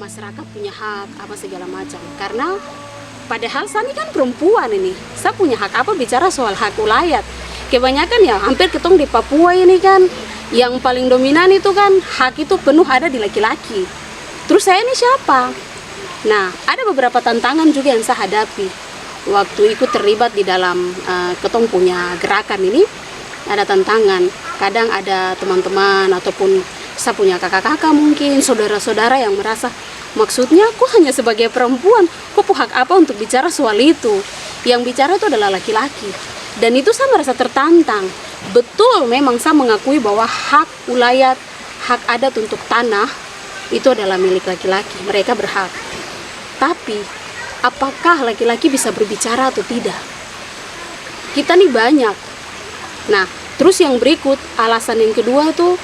masyarakat punya hak apa segala macam. Karena padahal saya ini kan perempuan ini, saya punya hak apa bicara soal hak ulayat. Kebanyakan ya hampir ketong di Papua ini kan yang paling dominan itu kan hak itu penuh ada di laki-laki. Terus saya ini siapa? Nah, ada beberapa tantangan juga yang saya hadapi waktu ikut terlibat di dalam ketong punya gerakan ini. Ada tantangan, kadang ada teman-teman ataupun saya punya kakak-kakak mungkin, saudara-saudara yang merasa maksudnya aku hanya sebagai perempuan, kok hak apa untuk bicara soal itu? Yang bicara itu adalah laki-laki. Dan itu saya merasa tertantang. Betul, memang saya mengakui bahwa hak ulayat, hak adat untuk tanah itu adalah milik laki-laki, mereka berhak. Tapi apakah laki-laki bisa berbicara atau tidak? Kita nih banyak. Nah, terus yang berikut, alasan yang kedua itu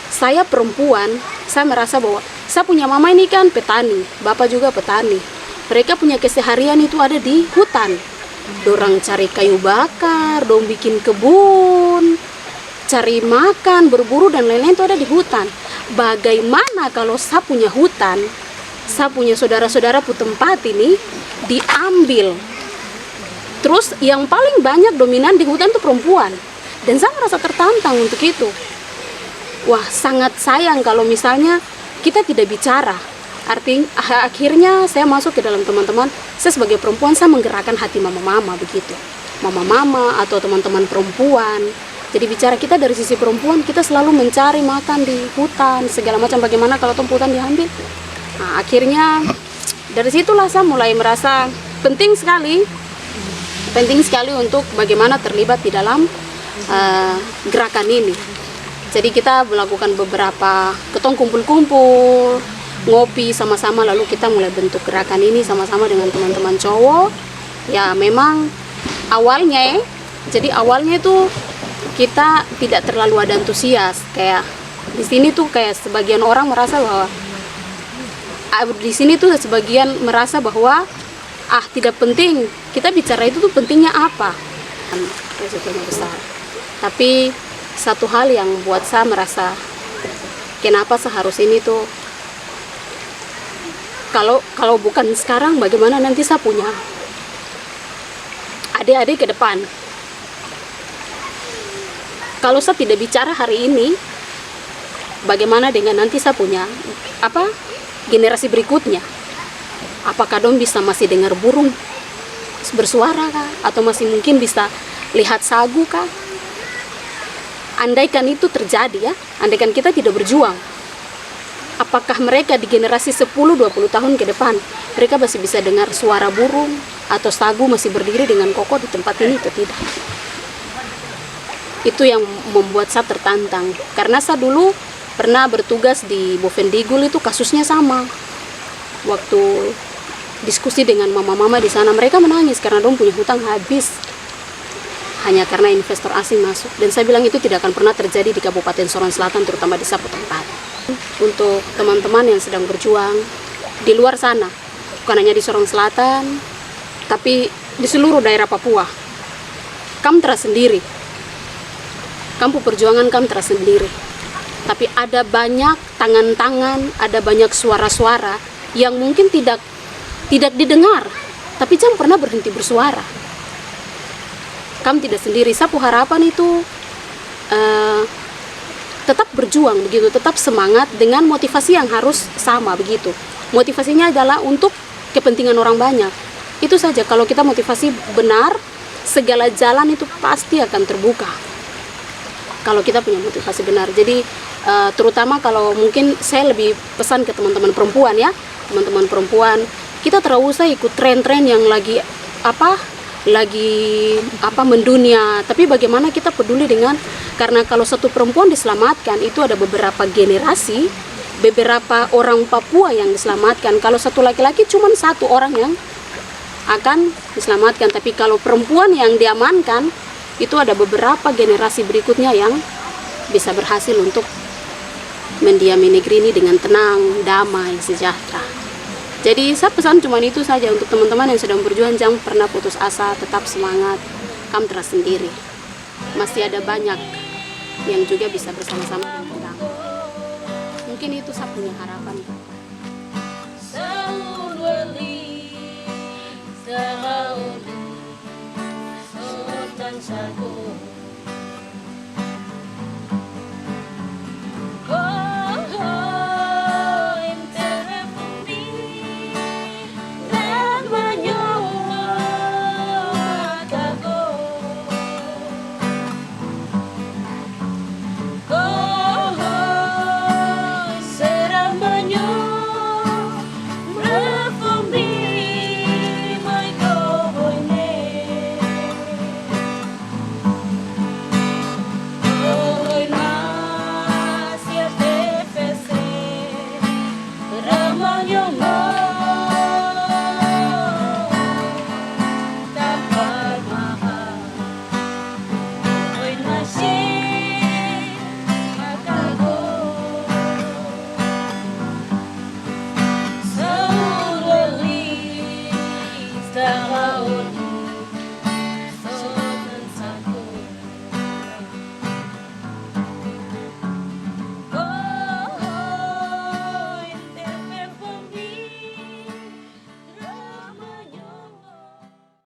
saya perempuan, saya merasa bahwa saya punya mama ini kan petani, bapak juga petani. Mereka punya keseharian itu ada di hutan. Dorang cari kayu bakar, dong bikin kebun, cari makan, berburu dan lain-lain itu ada di hutan. Bagaimana kalau saya punya hutan, saya punya saudara-saudara pu tempat ini diambil. Terus yang paling banyak dominan di hutan itu perempuan. Dan saya merasa tertantang untuk itu. Wah, sangat sayang kalau misalnya kita tidak bicara. Artinya akhirnya saya masuk ke dalam teman-teman. Saya sebagai perempuan, saya menggerakkan hati mama-mama begitu. Mama-mama atau teman-teman perempuan. Jadi bicara kita dari sisi perempuan, kita selalu mencari makan di hutan, segala macam. Bagaimana kalau hutan diambil? Nah, akhirnya dari situlah saya mulai merasa penting sekali untuk bagaimana terlibat di dalam gerakan ini. Jadi kita melakukan beberapa ketong kumpul-kumpul, ngopi sama-sama, lalu kita mulai bentuk gerakan ini sama-sama dengan teman-teman cowok. Ya memang awalnya itu kita tidak terlalu ada antusias. Kayak di sini tuh kayak sebagian orang merasa bahwa tidak penting. Kita bicara itu tuh pentingnya apa? Resikonya besar. Tapi satu hal yang buat saya merasa kenapa seharus ini tuh, kalau bukan sekarang, bagaimana nanti saya punya adik-adik ke depan. Kalau saya tidak bicara hari ini, bagaimana dengan nanti saya punya generasi berikutnya? Apakah dong bisa masih dengar burung bersuara kah? Atau masih mungkin bisa lihat sagu kah? Andaikan itu terjadi ya, andaikan kita tidak berjuang, apakah mereka di generasi 10-20 tahun ke depan, mereka masih bisa dengar suara burung atau sagu masih berdiri dengan kokoh di tempat ini atau tidak? Itu yang membuat saya tertantang. Karena saya dulu pernah bertugas di Bovendigul, itu kasusnya sama. Waktu diskusi dengan mama-mama di sana, mereka menangis karena dong punya hutang habis. Hanya karena investor asing masuk. Dan saya bilang itu tidak akan pernah terjadi di Kabupaten Sorong Selatan, terutama di satu tempat. Untuk teman-teman yang sedang berjuang di luar sana, bukan hanya di Sorong Selatan, tapi di seluruh daerah Papua, kamu terasa sendiri. Kamu perjuangan kamu terasa sendiri. Tapi ada banyak tangan-tangan, ada banyak suara-suara yang mungkin tidak didengar, tapi jangan pernah berhenti bersuara. Kamu tidak sendiri. Sapu harapan itu tetap berjuang begitu, tetap semangat dengan motivasi yang harus sama begitu. Motivasinya adalah untuk kepentingan orang banyak. Itu saja. Kalau kita motivasi benar, segala jalan itu pasti akan terbuka. Kalau kita punya motivasi benar. Jadi terutama kalau mungkin saya lebih pesan ke teman-teman perempuan ya, teman-teman perempuan, kita terlalu usah ikut tren-tren yang lagi mendunia, tapi bagaimana kita peduli dengan, karena kalau satu perempuan diselamatkan itu ada beberapa generasi, beberapa orang Papua yang diselamatkan. Kalau satu laki-laki cuma satu orang yang akan diselamatkan, tapi kalau perempuan yang diamankan itu ada beberapa generasi berikutnya yang bisa berhasil untuk mendiami negeri ini dengan tenang, damai, sejahtera. Jadi saya pesan cuma itu saja untuk teman-teman yang sedang berjuang, jangan pernah putus asa, tetap semangat. Kamu terasa sendiri. Masih ada banyak yang juga bisa bersama-sama dengan kamu. Mungkin itu saya punya harapan. Gahauli Sultan Sagu